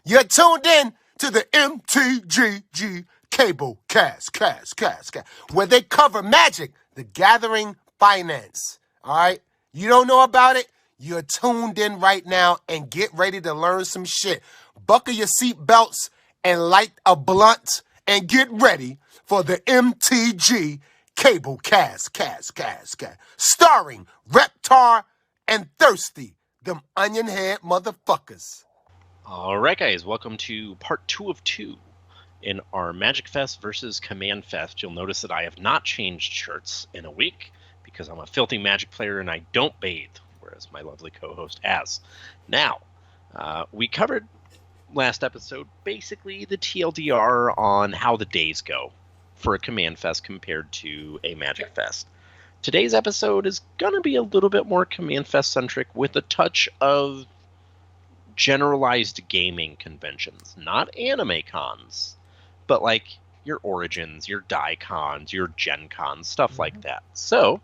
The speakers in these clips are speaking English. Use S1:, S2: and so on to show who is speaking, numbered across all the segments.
S1: You're tuned in to the MtG Cable cast, where they cover Magic, the Gathering Finance. All right? You don't know about it? You're tuned in right now and get ready to learn some shit. Buckle your seat belts and light a blunt and get ready for the MtG Cable cast. Starring Reptar and Thirsty, them onion head motherfuckers.
S2: All right, guys, welcome to part 2 of 2 in our Magic Fest versus CommandFest. You'll notice that I have not changed shirts in a week because I'm a filthy Magic player and I don't bathe, whereas my lovely co-host has. Now, we covered last episode basically the TLDR on how the days go for a CommandFest compared to a Magic Fest. Today's episode is going to be a little bit more CommandFest-centric with a touch of generalized gaming conventions, not anime cons, but like your Origins, your Daikons, your Gen Cons, stuff like that. So,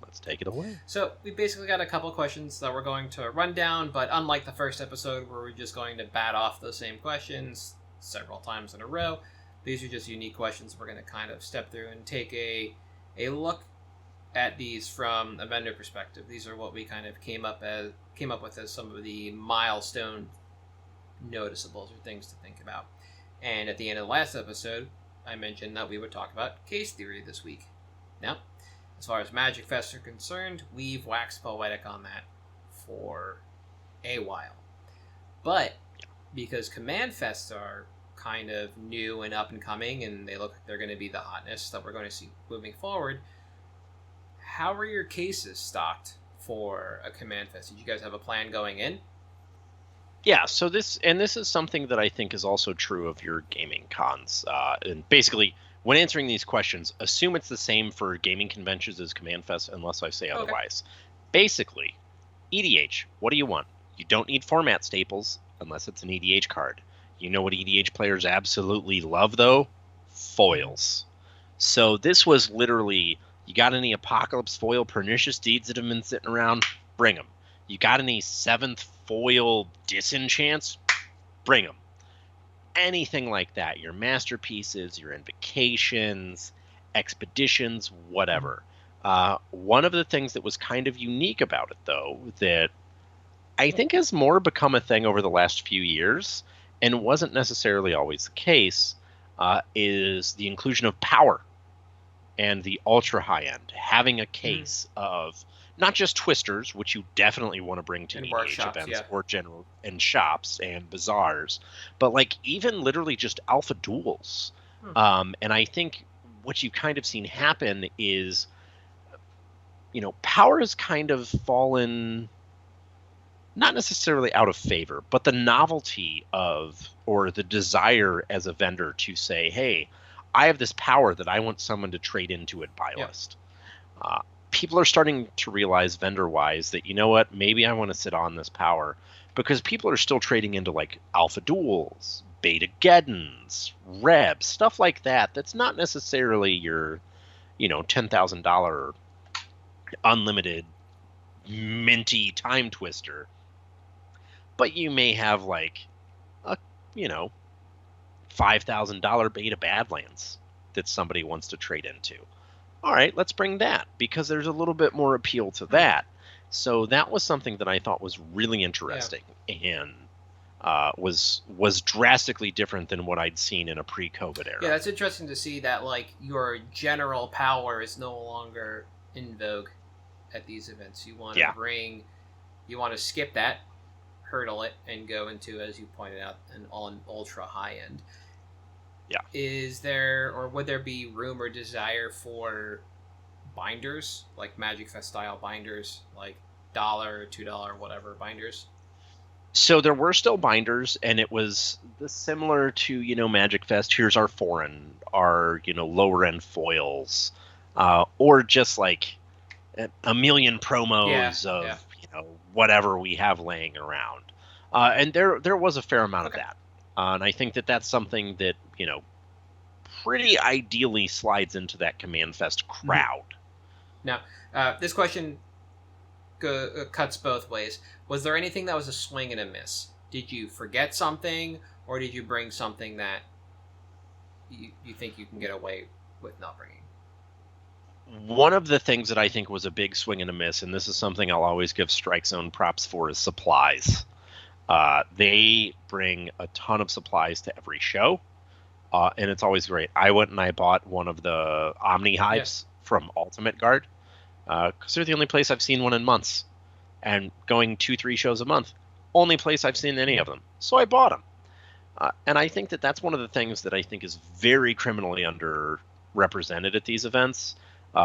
S2: let's take it away.
S3: So, we basically got a couple questions that we're going to run down, but unlike the first episode where we're just going to bat off those same questions several times in a row, these are just unique questions we're going to kind of step through and take a look at these from a vendor perspective. These are what we kind of came up with as some of the milestone noticeables or things to think about. And at the end of the last episode, I mentioned that we would talk about case theory this week. Now, as far as Magic Fest are concerned, we've waxed poetic on that for a while. But because Command Fests are kind of new and up and coming, and they look like they're going to be the hotness that we're going to see moving forward, how are your cases stocked for a Command Fest? Did you guys have a plan going in?
S2: Yeah, so this is something that I think is also true of your gaming cons. And basically, when answering these questions, assume it's the same for gaming conventions as Command Fest, unless I say otherwise. Basically, EDH, what do you want? You don't need format staples unless it's an EDH card. You know what EDH players absolutely love, though? Foils. So this was literally, you got any Apocalypse foil Pernicious Deeds that have been sitting around? Bring them. You got any 7th foil Disenchants? Bring them. Anything like that. Your Masterpieces, your Invocations, Expeditions, whatever. One of the things that was kind of unique about it, though, that I think has more become a thing over the last few years, and wasn't necessarily always the case, is the inclusion of power. And the ultra high end, having a case of not just twisters, which you definitely want to bring to EDH events or general and shops and bazaars, but like even literally just alpha duels. And I think what you've kind of seen happen is, power has kind of fallen, not necessarily out of favor, but the novelty of, or the desire as a vendor to say, hey, I have this power that I want someone to trade into at buy list. People are starting to realize vendor-wise that, you know what, maybe I want to sit on this power, because people are still trading into like alpha duels, beta geddons, rebs, stuff like that. That's not necessarily your, $10,000 unlimited minty time twister, but you may have like a, $5,000 beta Badlands that somebody wants to trade into. All right, let's bring that, because there's a little bit more appeal to that. So that was something that I thought was really interesting and was drastically different than what I'd seen in a pre-COVID era.
S3: Yeah, that's interesting to see that like your general power is no longer in vogue at these events. You want to skip that, hurdle it, and go into, as you pointed out, an ultra high end.
S2: Yeah.
S3: Is there, or would there be room or desire for binders, like Magic Fest style binders, like $1, $2, whatever binders?
S2: So there were still binders, and it was similar to, Magic Fest. Here's our foreign, our, lower end foils, or just like a million promos of, whatever we have laying around. And there was a fair amount of that. And I think that that's something that, pretty ideally slides into that Command Fest crowd.
S3: Now, this question cuts both ways. Was there anything that was a swing and a miss did you forget something, or did you bring something that you think you can get away with not bringing?
S2: One of the things that I think was a big swing and a miss, and this is something I'll always give Strike Zone props for, is supplies. They bring a ton of supplies to every show, and it's always great. I went and I bought one of the Omni Hives from Ultimate Guard, because they're the only place I've seen one in months. And going 2-3 shows a month, only place I've seen any of them. So I bought them. And I think that that's one of the things that I think is very criminally underrepresented at these events.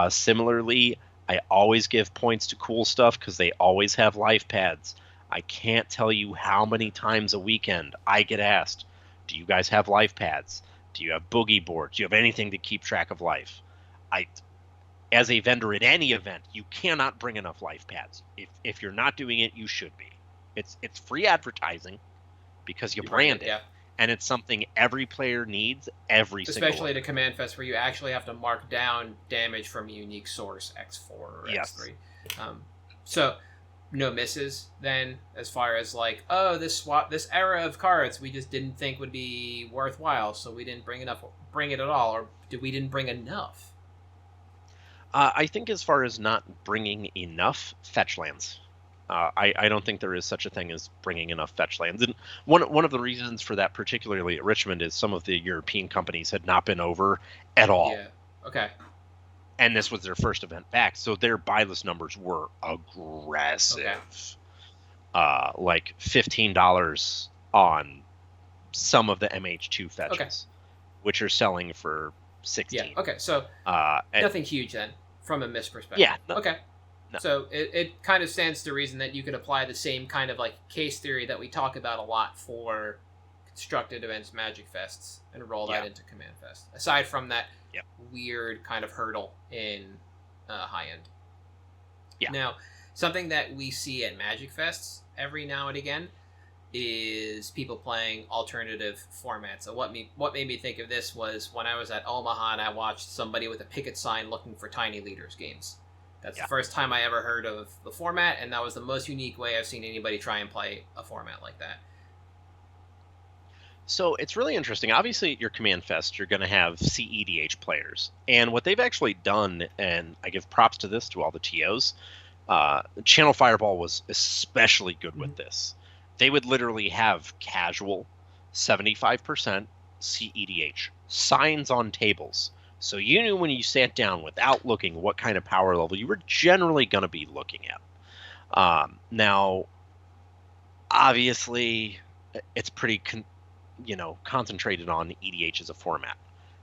S2: Similarly, I always give points to cool stuff because they always have life pads. I can't tell you how many times a weekend I get asked, do you guys have life pads? Do you have boogie boards? Do you have anything to keep track of life? As a vendor at any event, you cannot bring enough life pads. If you're not doing it, you should be. It's free advertising because you brand it. Yeah. And it's something every player needs every single
S3: Especially at a CommandFest where you actually have to mark down damage from a unique source, X4 or X3. So no misses then, as far as like, oh, this era of cards we just didn't think would be worthwhile, so we didn't bring it at all, or we didn't bring enough.
S2: I think as far as not bringing enough fetch lands. I don't think there is such a thing as bringing enough fetch lands. And one of the reasons for that, particularly at Richmond, is some of the European companies had not been over at all.
S3: Yeah. Okay.
S2: And this was their first event back, so their buy list numbers were aggressive. Okay. Like $15 on some of the MH2 fetches, which are selling for $16.
S3: Yeah. Okay. So nothing huge then from a miss perspective.
S2: Yeah. No,
S3: okay. No. So it kind of stands to reason that you could apply the same kind of like case theory that we talk about a lot for constructed events, Magic Fests, and roll that into CommandFest. Aside from that weird kind of hurdle in high end.
S2: Yeah.
S3: Now, something that we see at Magic Fests every now and again is people playing alternative formats. So what made me think of this was when I was at Omaha and I watched somebody with a picket sign looking for Tiny Leaders games. That's the first time I ever heard of the format, and that was the most unique way I've seen anybody try and play a format like that.
S2: So it's really interesting. Obviously, at your CommandFest, you're going to have CEDH players. And what they've actually done, and I give props to this to all the TOs, Channel Fireball was especially good with this. They would literally have casual 75% CEDH signs on tables. So you knew when you sat down without looking what kind of power level you were generally going to be looking at. Now, obviously, it's pretty concentrated on EDH as a format.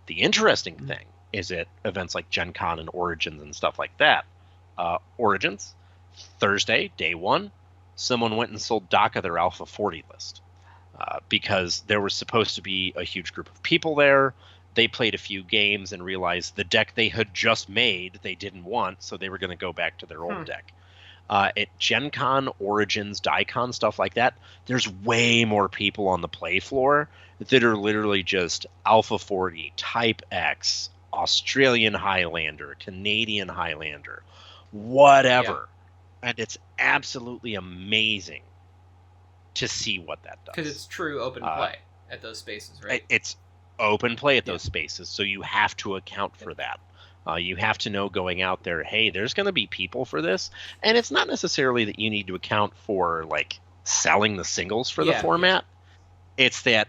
S2: The interesting thing is at events like Gen Con and Origins and stuff like that. Origins, Thursday, day one, someone went and sold DACA their Alpha 40 list because there was supposed to be a huge group of people there. They played a few games and realized the deck they had just made they didn't want, so they were going to go back to their old deck. At Gen Con, Origins, Daikon, stuff like that, there's way more people on the play floor that are literally just Alpha 40, Type X, Australian Highlander, Canadian Highlander, whatever. Yeah. And it's absolutely amazing to see what that does.
S3: Because it's true open play at those spaces, right?
S2: It's open play at those spaces, so you have to account for that. You have to know going out there, hey, there's going to be people for this, and it's not necessarily that you need to account for like selling the singles for the format. It's that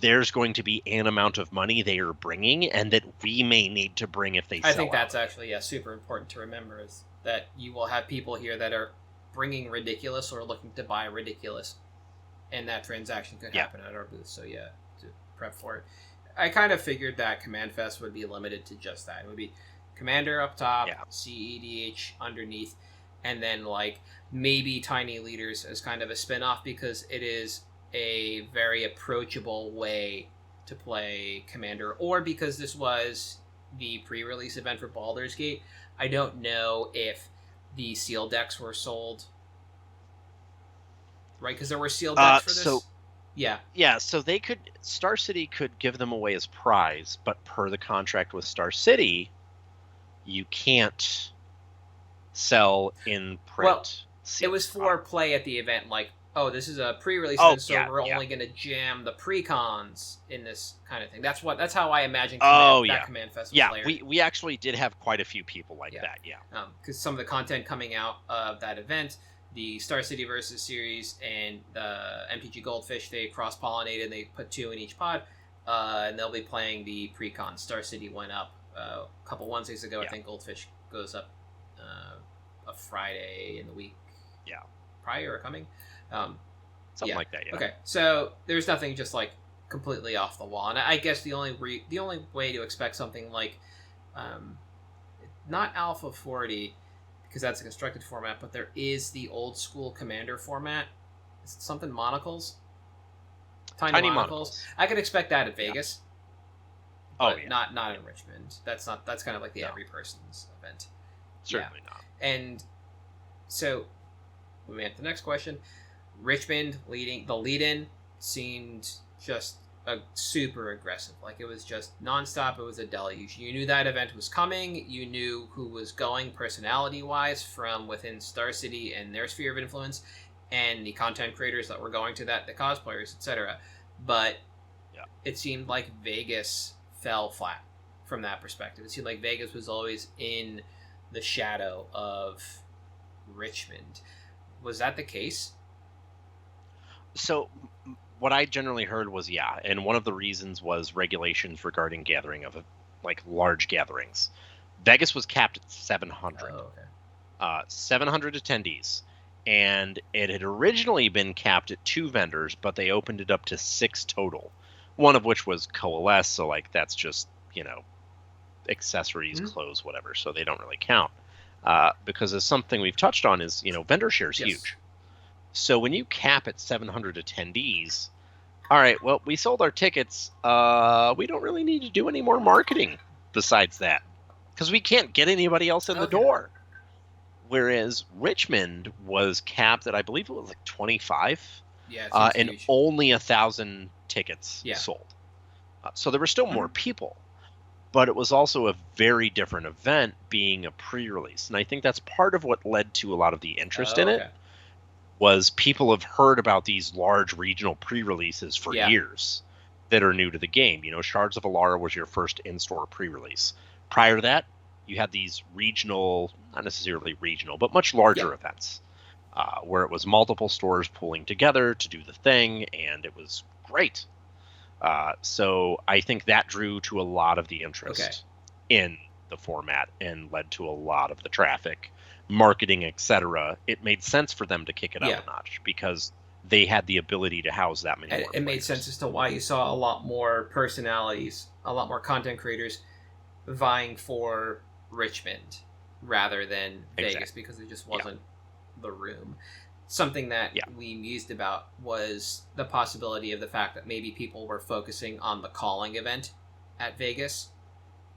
S2: there's going to be an amount of money they are bringing, and that we may need to bring if they sell.
S3: I think that's actually super important to remember, is that you will have people here that are bringing ridiculous or looking to buy ridiculous, and that transaction could happen at our booth. So to prep for it. I kind of figured that CommandFest would be limited to just that. It would be Commander up top, CEDH underneath, and then like maybe Tiny Leaders as kind of a spin-off, because it is a very approachable way to play Commander, or because this was the pre-release event for Baldur's Gate. I don't know if the sealed decks were sold, right? Because there were sealed decks for this.
S2: Yeah, so they could, Star City could give them away as prize, but per the contract with Star City, you can't sell in print.
S3: Well, it was for play at the event, like oh, this is a pre-release
S2: Oh,
S3: event, so
S2: yeah,
S3: we're
S2: yeah.
S3: only going to jam the pre-cons in this kind of thing. That's how I imagine
S2: Yeah.
S3: CommandFest was
S2: Yeah,
S3: layered.
S2: we actually did have quite a few people like that, yeah.
S3: Because some of the content coming out of that event, the Star City Versus series and the MTG Goldfish, they cross-pollinated, they put 2 in each pod, and they'll be playing the pre-con. Star City went up a couple Wednesdays ago. I think Goldfish goes up a Friday in the week prior or coming.
S2: Something like that, yeah.
S3: Okay, so there's nothing just like completely off the wall, and I guess the only way to expect something like, not Alpha 40, because that's a constructed format, but there is the old school Commander format. Is it something Monocles? Tiny Monocles. I could expect that at Vegas.
S2: Oh,
S3: but not in Richmond. That's kind of like the every person's event.
S2: Certainly not.
S3: And so, moving on to the next question. Richmond the lead-in seemed just super aggressive. Like, it was just nonstop. It was a deluge. You knew that event was coming. You knew who was going personality-wise from within Star City and their sphere of influence, and the content creators that were going to that, the cosplayers, etc. But it seemed like Vegas fell flat from that perspective. It seemed like Vegas was always in the shadow of Richmond. Was that the case?
S2: So what I generally heard was, and one of the reasons was regulations regarding gathering of large gatherings. Vegas was capped at 700.
S3: Oh, okay.
S2: 700 attendees. And it had originally been capped at 2 vendors, but they opened it up to 6 total. One of which was Coalesce, so that's just, accessories, clothes, whatever, so they don't really count. Because as something we've touched on is, vendor share is huge. So when you cap at 700 attendees, all right, well, we sold our tickets. We don't really need to do any more marketing besides that, because we can't get anybody else in the door. Whereas Richmond was capped at, I believe it was 25, and huge. Only 1,000 tickets sold. So there were still more people, but it was also a very different event, being a pre-release. And I think that's part of what led to a lot of the interest in it. Was people have heard about these large regional pre-releases for years that are new to the game. Shards of Alara was your first in-store pre-release. Prior to that, you had these regional, not necessarily regional, but much larger events where it was multiple stores pulling together to do the thing, and it was great. So I think that drew to a lot of the interest in the format and led to a lot of the traffic. Marketing, etc. It made sense for them to kick it up a notch because they had the ability to house that many more players.
S3: Made sense as to why you saw a lot more personalities, a lot more content creators vying for Richmond rather than Vegas, because it just wasn't the room. Something that we mused about was the possibility of the fact that maybe people were focusing on the calling event at Vegas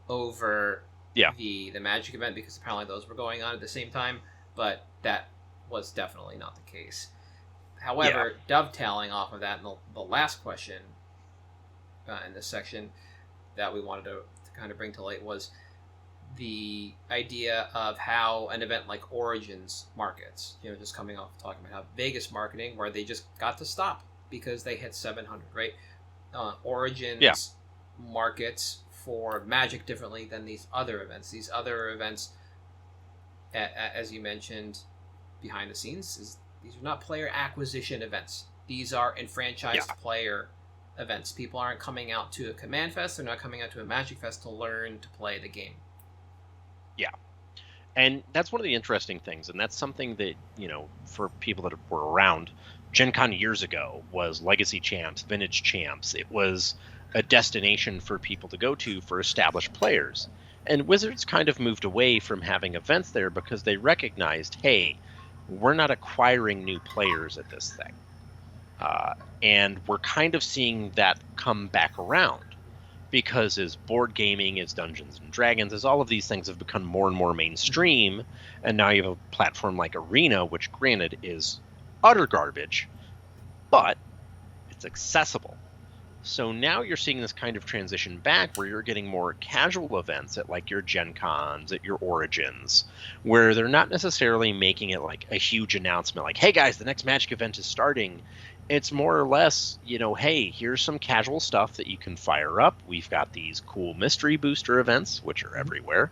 S3: over the Magic event, because apparently those were going on at the same time, but that was definitely not the case. However, dovetailing off of that, and the last question in this section that we wanted to kind of bring to light was the idea of how an event like Origins markets, just coming off talking about how Vegas marketing, where they just got to stop because they hit 700, right? Origins markets for Magic differently than these other events. These other events, as you mentioned, behind the scenes, these are not player acquisition events. These are enfranchised player events. People aren't coming out to a CommandFest. They're not coming out to a Magic Fest to learn to play the game.
S2: Yeah. And that's one of the interesting things, and that's something that, for people that were around, Gen Con years ago was Legacy Champs, Vintage Champs. It was a destination for people to go to for established players. And Wizards kind of moved away from having events there because they recognized, hey, we're not acquiring new players at this thing. And we're kind of seeing that come back around, because as board gaming, as Dungeons and Dragons, as all of these things have become more and more mainstream, and now you have a platform like Arena, which granted is utter garbage, but it's accessible. So now you're seeing this kind of transition back where you're getting more casual events at like your Gen Cons, at your Origins, where they're not necessarily making it like a huge announcement like, hey guys, the next Magic event is starting. It's more or less, hey, here's some casual stuff that you can fire up. We've got these cool mystery booster events, which are everywhere.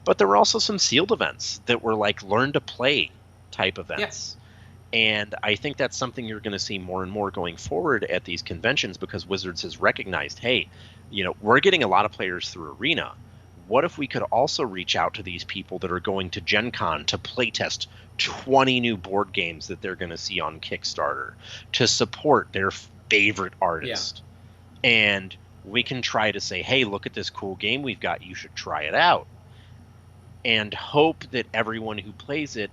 S2: But there were also some sealed events that were like learn to play type events. Yeah. And I think that's something you're going to see more and more going forward at these conventions because Wizards has recognized, hey, we're getting a lot of players through Arena. What if we could also reach out to these people that are going to Gen Con to playtest 20 new board games that they're going to see on Kickstarter to support their favorite artist? Yeah. And we can try to say, hey, look at this cool game we've got. You should try it out. And hope that everyone who plays it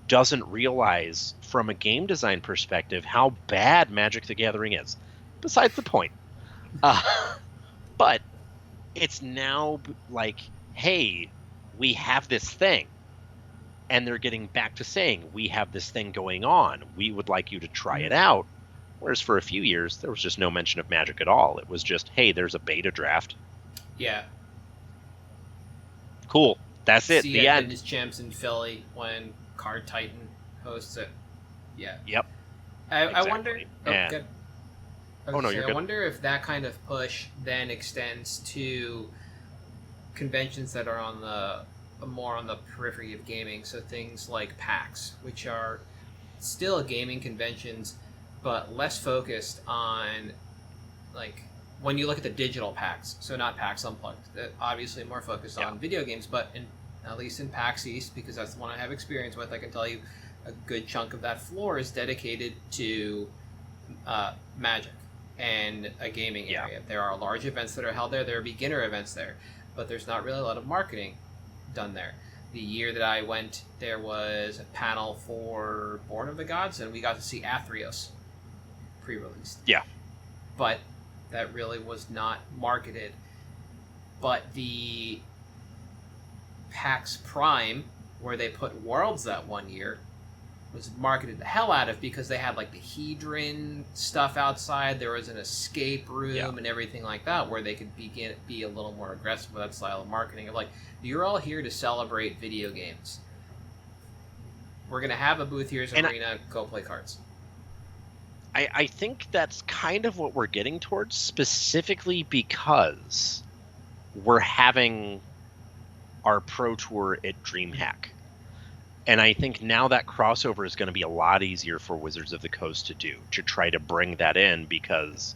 S2: doesn't realize from a game design perspective how bad Magic the Gathering is. Besides the point. But it's now like, hey, we have this thing. And they're getting back to saying, we have this thing going on. We would like you to try it out. Whereas for a few years, there was just no mention of Magic at all. It was just, hey, there's a beta draft.
S3: Yeah.
S2: Cool. That's it.
S3: See
S2: the end.
S3: Vintage Champs in Philly when Card Titan hosts it. Yeah.
S2: Yep.
S3: I wonder.
S2: Good.
S3: I wonder if that kind of push then extends to conventions that are more on the periphery of gaming. So things like PAX, which are still gaming conventions, but less focused on like when you look at the digital PAX, so not PAX Unplugged, obviously more focused on video games, but at least in PAX East, because that's the one I have experience with, I can tell you a good chunk of that floor is dedicated to Magic and a gaming area. There are large events that are held there. There are beginner events there, but there's not really a lot of marketing done there. The year that I went, there was a panel for Born of the Gods, and we got to see Athreos pre-released.
S2: Yeah.
S3: But that really was not marketed. But the PAX Prime, where they put Worlds that one year, was marketed the hell out of because they had like the Hedron stuff outside. There was an escape room and everything like that where they could be a little more aggressive with that style of marketing. Of like, you're all here to celebrate video games. We're going to have a booth here in Arena, go play cards.
S2: I think that's kind of what we're getting towards, specifically because we're having our Pro Tour at DreamHack. And I think now that crossover is going to be a lot easier for Wizards of the Coast to do, to try to bring that in, because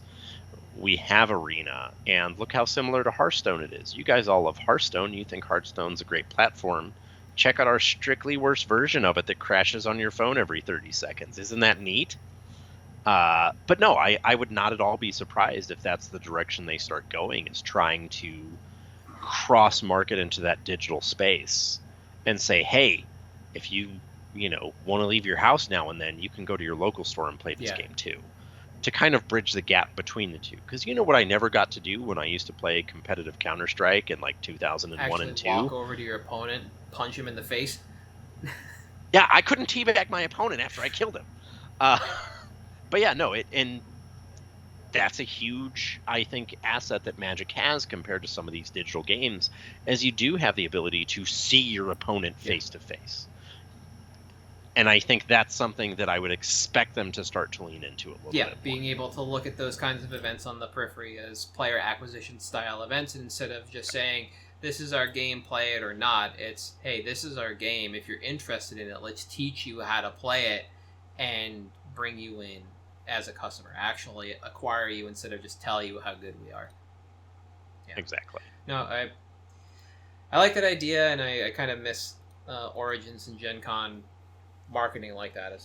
S2: we have Arena, and look how similar to Hearthstone it is. You guys all love Hearthstone. You think Hearthstone's a great platform. Check out our strictly worse version of it that crashes on your phone every 30 seconds. Isn't that neat? But no, I would not at all be surprised if that's the direction they start going, is trying to cross-market into that digital space and say, hey, if you want to leave your house now and then, you can go to your local store and play this game too, to kind of bridge the gap between the two. Because what I never got to do when I used to play competitive Counter-Strike in like 2001 and 2?
S3: Walk over to your opponent, punch him in the face.
S2: Yeah, I couldn't teabag my opponent after I killed him. But yeah, no, and that's a huge, I think, asset that Magic has compared to some of these digital games, as you do have the ability to see your opponent face to face. And I think that's something that I would expect them to start to lean into a little bit more.
S3: Being able to look at those kinds of events on the periphery as player acquisition style events, instead of just saying, this is our game, play it or not. It's, hey, this is our game. If you're interested in it, let's teach you how to play it and bring you in as a customer. Actually acquire you instead of just tell you how good we are.
S2: Yeah. Exactly.
S3: No, I like that idea, and I kind of miss Origins and Gen Con marketing like that.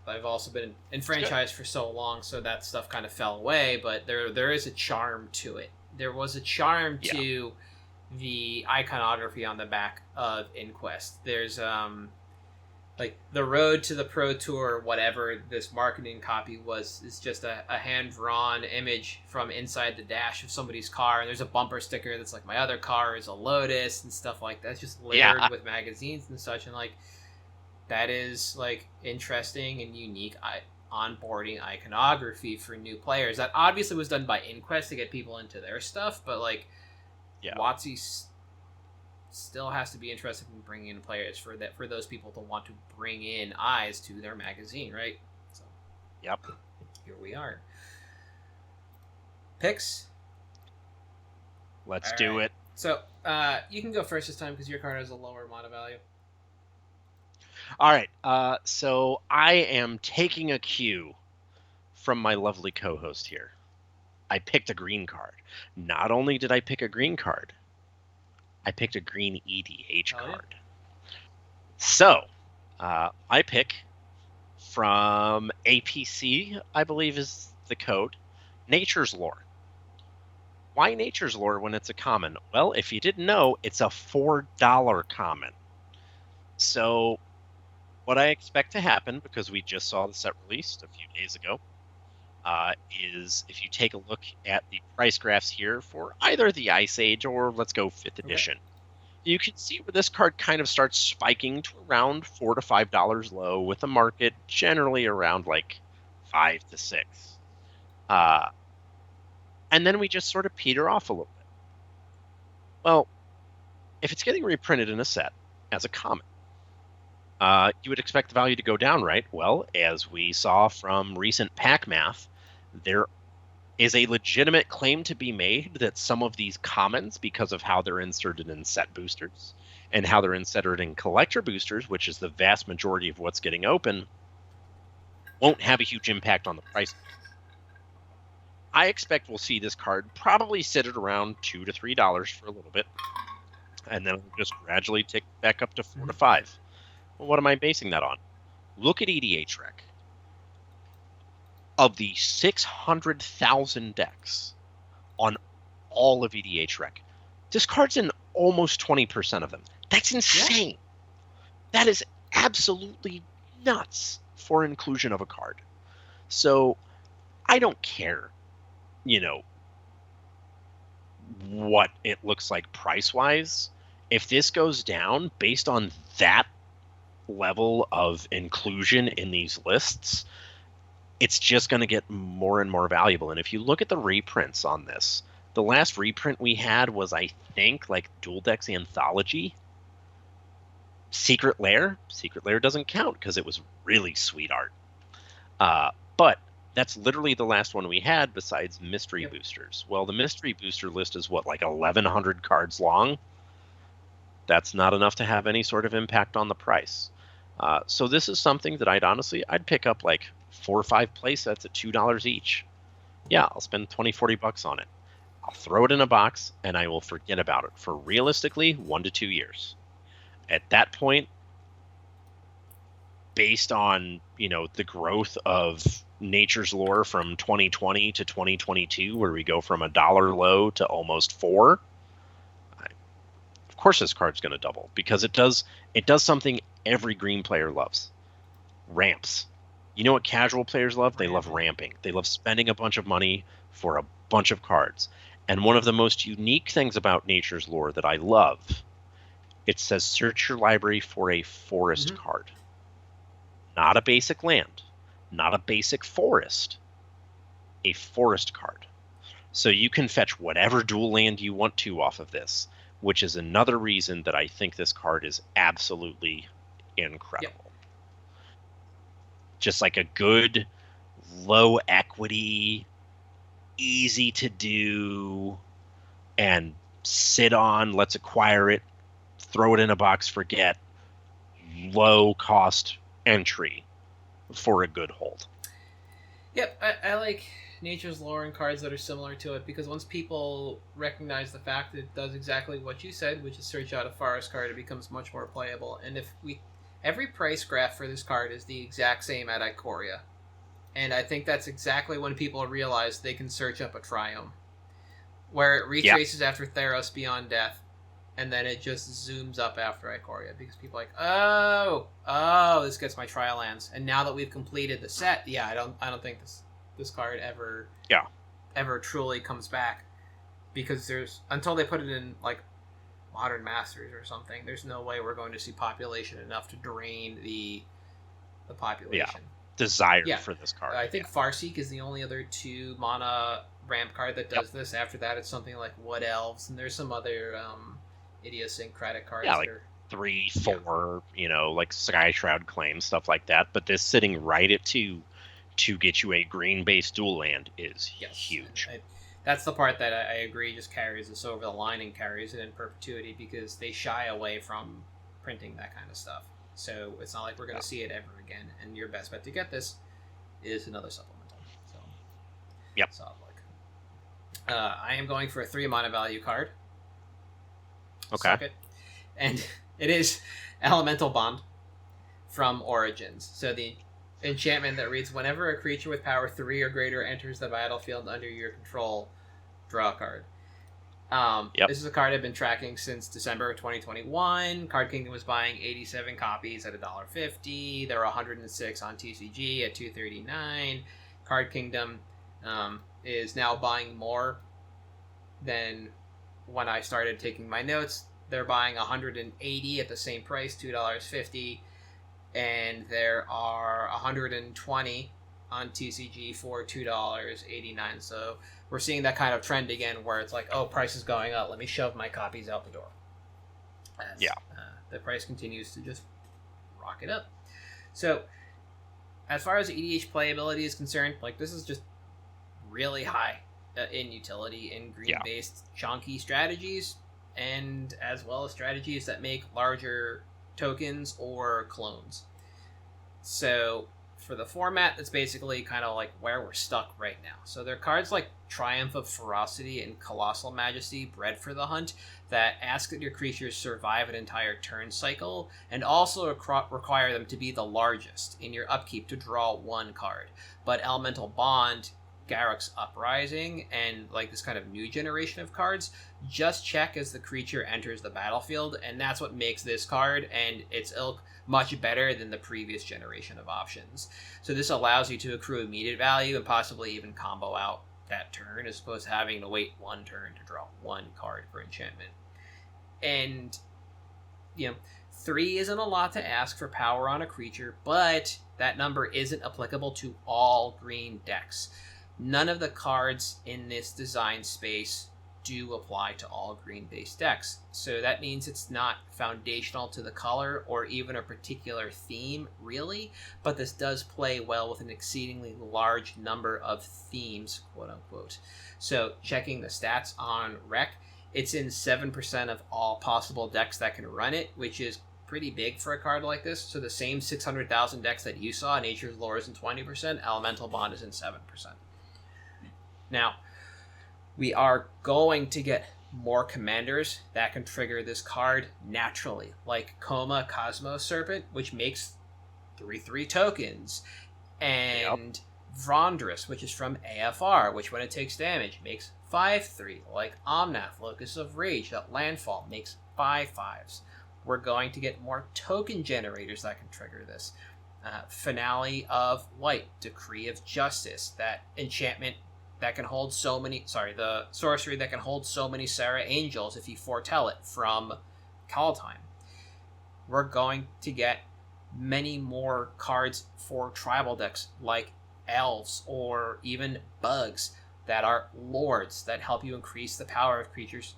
S3: I've also been enfranchised for so long, so that stuff kind of fell away, but there is a charm to it. There was a charm to the iconography on the back of Inquest. There's like the road to the Pro Tour, whatever this marketing copy was, is just a hand-drawn image from inside the dash of somebody's car, and there's a bumper sticker that's like, my other car is a Lotus and stuff like that. It's just littered with magazines and such, and like, that is like interesting and unique. onboarding iconography for new players. That obviously was done by Inquest to get people into their stuff, but like, WotC still has to be interested in bringing in players for those people to want to bring in eyes to their magazine, right? So,
S2: yep.
S3: Here we are. Picks.
S2: Let's do it.
S3: So, you can go first this time because your card has a lower mana value.
S2: All right. So I am taking a cue from my lovely co-host here. I picked a green card. Not only did I pick a green card, I picked a green EDH card. Yeah. So I pick from APC, I believe is the code, Nature's Lore. Why Nature's Lore when it's a common? Well, if you didn't know, it's a $4 common. So what I expect to happen, because we just saw the set released a few days ago, is if you take a look at the price graphs here for either the Ice Age or let's go 5th edition, you can see where this card kind of starts spiking to around $4 to $5 low, with the market generally around like 5 to 6. And then we just sort of peter off a little bit. Well, if it's getting reprinted in a set as a common, you would expect the value to go down, right? Well, as we saw from recent pack math, there is a legitimate claim to be made that some of these commons, because of how they're inserted in set boosters and how they're inserted in collector boosters, which is the vast majority of what's getting open, won't have a huge impact on the price. I expect we'll see this card probably sit at around $2 to $3 for a little bit, and then it'll just gradually tick back up to 4 to 5. Well, what am I basing that on? Look at EDH Rec. Of the 600,000 decks on all of EDH Rec, this card's in almost 20% of them. That's insane. Yeah. That is absolutely nuts for inclusion of a card. So I don't care, what it looks like price-wise. If this goes down based on that level of inclusion in these lists, it's just going to get more and more valuable. And if you look at the reprints on this, the last reprint we had was, I think, like Dual Decks Anthology. Secret Lair doesn't count because it was really sweet art. But that's literally the last one we had besides mystery boosters. Well, the mystery booster list is what, like 1,100 cards long? That's not enough to have any sort of impact on the price. So this is something that I'd pick up like 4 or 5 play sets at $2 each. Yeah, I'll spend $20-$40 on it. I'll throw it in a box and I will forget about it for realistically 1 to 2 years. At that point, based on, the growth of Nature's Lore from 2020 to 2022, where we go from $1 low to almost $4, of course this card's going to double, because it does something every green player loves. Ramps. You know what casual players love? They love ramping. They love spending a bunch of money for a bunch of cards. And one of the most unique things about Nature's Lore that I love, it says search your library for a forest card. Not a basic land. Not a basic forest. A forest card. So you can fetch whatever dual land you want to off of this, which is another reason that I think this card is absolutely incredible. Yep. Just like a good, low equity, easy to do, and sit on, let's acquire it, throw it in a box, forget, low cost entry for a good hold.
S3: Yep, I like Nature's Lore and cards that are similar to it, because once people recognize the fact that it does exactly what you said, which is search out a forest card, it becomes much more playable. And every price graph for this card is the exact same at Ikoria. And I think that's exactly when people realize they can search up a Triome, where it retraces after Theros Beyond Death, and then it just zooms up after Ikoria, because people are like, oh, this gets my trial lands. And now that we've completed the set, I don't think this card ever truly comes back, because until they put it in like Modern Masters or something, there's no way we're going to see population enough to drain the population.
S2: desire
S3: Yeah.
S2: for this card.
S3: I think Farseek is the only other 2 mana ramp card that does this. After that, it's something like Wood Elves, and there's some other idiosyncratic cards.
S2: Yeah, like 3, 4, like Sky Shroud Claim, stuff like that. But this sitting right at 2 to get you a green-based dual land is huge.
S3: That's the part that I agree just carries this over the line and carries it in perpetuity, because they shy away from printing that kind of stuff. So it's not like we're going to see it ever again. And your best bet to get this is another supplemental. So, solid luck. I am going for a 3 mana value card.
S2: Okay.
S3: Suck it. And it is Elemental Bond from Origins. So the enchantment that reads, whenever a creature with power 3 or greater enters the battlefield under your control, draw a card. This is a card I've been tracking since December of 2021. Card Kingdom was buying 87 copies at $1.50. There were 106 on TCG at $2.39. Card Kingdom is now buying more than when I started taking my notes. They're buying 180 at the same price, $2.50. And there are 120 on TCG for $2.89. So we're seeing that kind of trend again, where it's like, oh, price is going up, let me shove my copies out the door. As, the price continues to just rocket up. So as far as EDH playability is concerned, like, this is just really high in utility in green-based chunky strategies, and as well as strategies that make larger tokens or clones. So for the format, that's basically kind of like where we're stuck right now. So there are cards like Triumph of Ferocity and Colossal Majesty, bred for the hunt, that ask that your creatures survive an entire turn cycle, and also require them to be the largest in your upkeep to draw 1 card. But Elemental Bond, Garruk's Uprising, and like this kind of new generation of cards just check as the creature enters the battlefield, and that's what makes this card and its ilk much better than the previous generation of options. So this allows you to accrue immediate value and possibly even combo out that turn, as opposed to having to wait 1 turn to draw 1 card for enchantment. And 3 isn't a lot to ask for power on a creature, but that number isn't applicable to all green decks. None of the cards in this design space do apply to all green-based decks. So that means it's not foundational to the color or even a particular theme, really, but this does play well with an exceedingly large number of themes, quote-unquote. So checking the stats on Rec, it's in 7% of all possible decks that can run it, which is pretty big for a card like this. So the same 600,000 decks that you saw, Nature's Lore is in 20%, Elemental Bond is in 7%. Now, we are going to get more commanders that can trigger this card naturally, like Koma Cosmos Serpent, which makes 3/3 tokens, and Vrondrus, which is from AFR, which when it takes damage makes 5/3, like Omnath, Locus of Rage, that landfall makes 5/5s. We're going to get more token generators that can trigger this. Finale of White, Decree of Justice, that enchantment that can hold the sorcery that can hold so many Sarah Angels if you foretell it from Kaldheim. We're going to get many more cards for tribal decks, like elves or even bugs that are lords that help you increase the power of creatures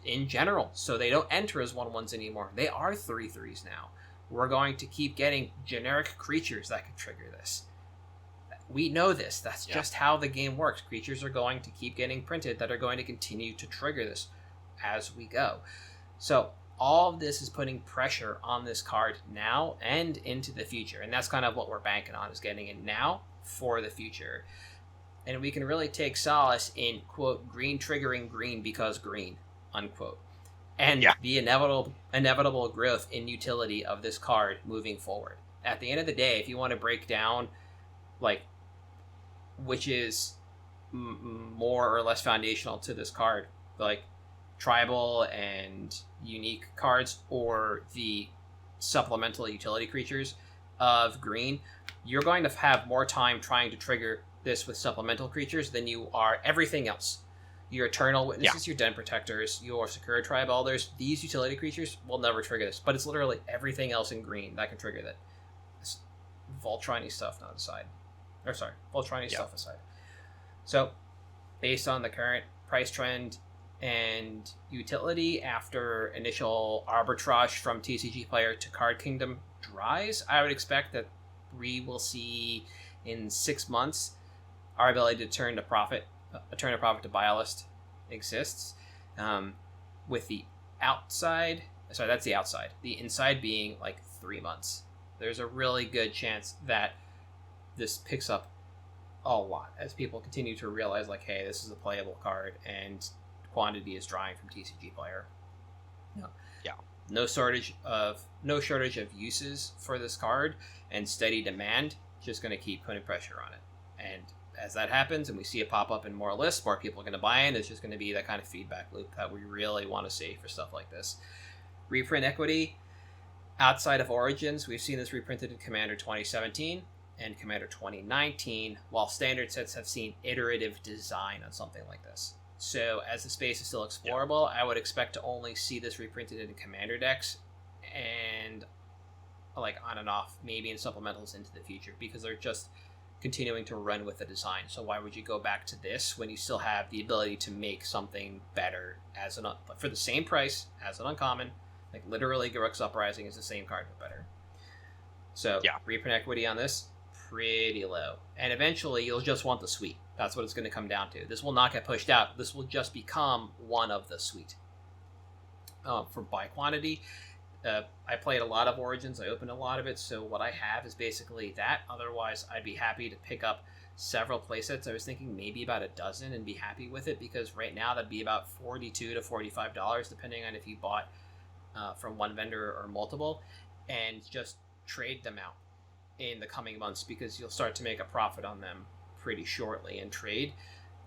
S3: in general, so they don't enter as 1/1s anymore. They are 3/3s now. We're going to keep getting generic creatures that can trigger this. We know this. That's just how the game works. Creatures are going to keep getting printed that are going to continue to trigger this as we go. So all of this is putting pressure on this card now and into the future. And that's kind of what we're banking on, is getting it now for the future. And we can really take solace in, quote, green triggering green because green, unquote. And the inevitable growth in utility of this card moving forward. At the end of the day, if you want to break down, like, which is more or less foundational to this card, like tribal and unique cards or the supplemental utility creatures of green, you're going to have more time trying to trigger this with supplemental creatures than you are everything else. Your Eternal Witnesses, your Den Protectors, your Sakura Tribe Elders, these utility creatures will never trigger this, but it's literally everything else in green that can trigger that. Voltron stuff not aside. Or sorry, Voltron stuff aside. So, based on the current price trend and utility after initial arbitrage from TCG Player to Card Kingdom dries, I would expect that we will see in 6 months our ability to turn a profit to buy list exists. With the outside, sorry, that's the outside. The inside being like 3 months. There's a really good chance that this picks up a lot as people continue to realize, like, hey, this is a playable card and quantity is drying from TCG Player.
S2: Yeah.
S3: No shortage of uses for this card, and steady demand just going to keep putting pressure on it. And as that happens and we see it pop up in more lists, more people are going to buy in. It's just going to be that kind of feedback loop that we really want to see for stuff like this. Reprint equity outside of Origins, we've seen this reprinted in Commander 2017 and Commander 2019, while standard sets have seen iterative design on something like this. So as the space is still explorable, I would expect to only see this reprinted in Commander decks and like on and off, maybe in supplementals into the future, because they're just continuing to run with the design. So why would you go back to this when you still have the ability to make something better for the same price as an uncommon? Like literally, Garruk's Uprising is the same card but better. So reprint equity on this, pretty low. And eventually you'll just want the suite. That's what it's going to come down to. This will not get pushed out. This will just become one of the suite. For buy quantity, I played a lot of Origins. I opened a lot of it. So what I have is basically that. Otherwise, I'd be happy to pick up several playsets. I was thinking maybe about a dozen and be happy with it, because right now that'd be about $42 to $45, depending on if you bought from one vendor or multiple, and just trade them out in the coming months, because you'll start to make a profit on them pretty shortly and trade.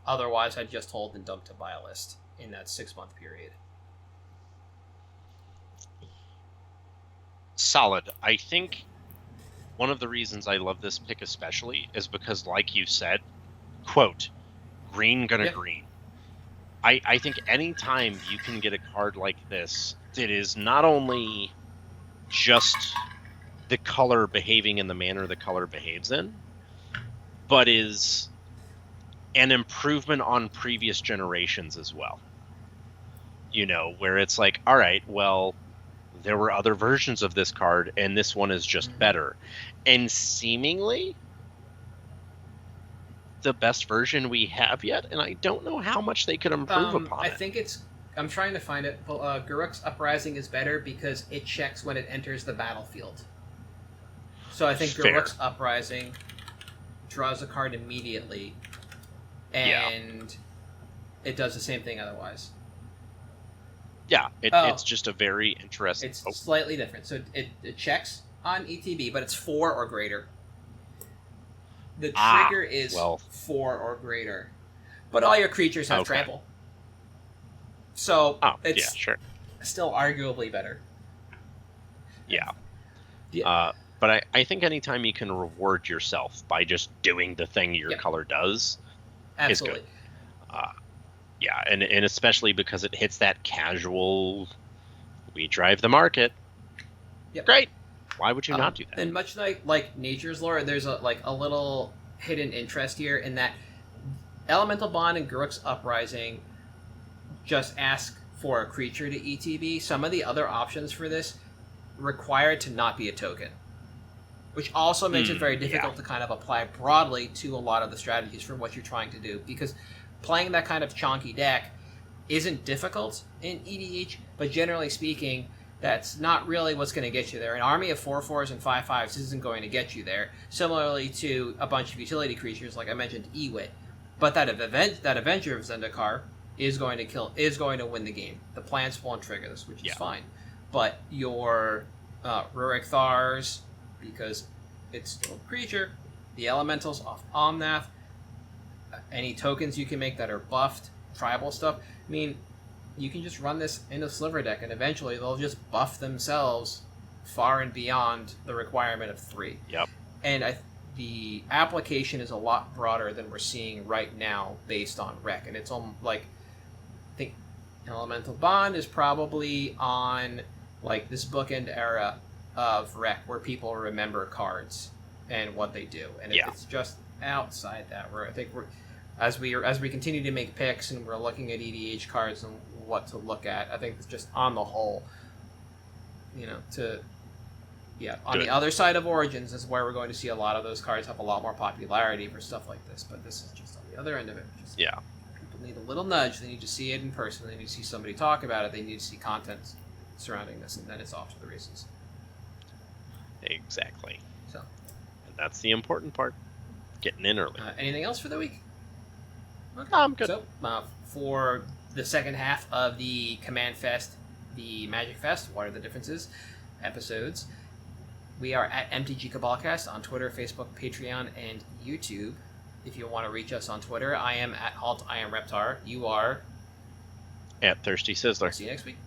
S3: Otherwise, I'd just hold and dump to buy a list in that 6-month period.
S2: Solid. I think one of the reasons I love this pick especially is because, like you said, quote, green gonna green. I think anytime you can get a card like this, it is not only just the color behaving in the manner the color behaves in, but is an improvement on previous generations as well. You know, where it's like, all right, well, there were other versions of this card, and this one is just better. And seemingly the best version we have yet, and I don't know how much they could improve upon it.
S3: I think I'm trying to find it. Garruk's Uprising is better because it checks when it enters the battlefield. So I think Garruk's Uprising draws a card immediately, and it does the same thing otherwise.
S2: Yeah, it's just a very interesting...
S3: It's slightly different. So it checks on ETB, but it's 4 or greater. The trigger is 4 or greater. But all your creatures have trample. So it's still arguably better.
S2: Yeah. But I think anytime you can reward yourself by just doing the thing your color does is good. Yeah, and especially because it hits that casual, we drive the market.
S3: Yep.
S2: Great. Why would you not do that?
S3: And much like Nature's Lore, there's a little hidden interest here in that Elemental Bond and Garruk's Uprising just ask for a creature to ETB. Some of the other options for this require it to not be a token, which also makes it very difficult to kind of apply broadly to a lot of the strategies for what you're trying to do, because playing that kind of chonky deck isn't difficult in EDH, but generally speaking, that's not really what's going to get you there. An army of 4/4s and 5/5s isn't going to get you there, similarly to a bunch of utility creatures, like I mentioned, Ewit. But that Avenger of Zendikar is going to win the game. The plants won't trigger this, which is fine. But your Rurik Thars, because it's still a creature, the elementals off Omnath, any tokens you can make that are buffed, tribal stuff. I mean, you can just run this in a sliver deck, and eventually they'll just buff themselves far and beyond the requirement of 3.
S2: Yep.
S3: And the application is a lot broader than we're seeing right now based on Rec. And it's like, I think Elemental Bond is probably on like this bookend era of Rec where people remember cards. and what they do. And
S2: Yeah.
S3: if it's just outside that, I think as we continue to make picks and we're looking at EDH cards and what to look at, I think it's just on the whole, on
S2: Good.
S3: the other side of Origins is where we're going to see a lot of those cards have a lot more popularity for stuff like this. But this is just on the other end of it.
S2: Yeah.
S3: People need a little nudge. They need to see it in person. They need to see somebody talk about it. They need to see content surrounding this, and then it's off to the races.
S2: Exactly.
S3: So,
S2: And that's the important part. Getting in early.
S3: anything else for the week? Okay.
S2: I'm good.
S3: So, for the second half of the CommandFest, the Magic Fest, what are the differences? Episodes. We are at MtG Cabalcast on Twitter, Facebook, Patreon, and YouTube. If you want to reach us on Twitter, I am at Halt, I am Reptar. You are
S2: At Thirsty Sizzler.
S3: See you next week.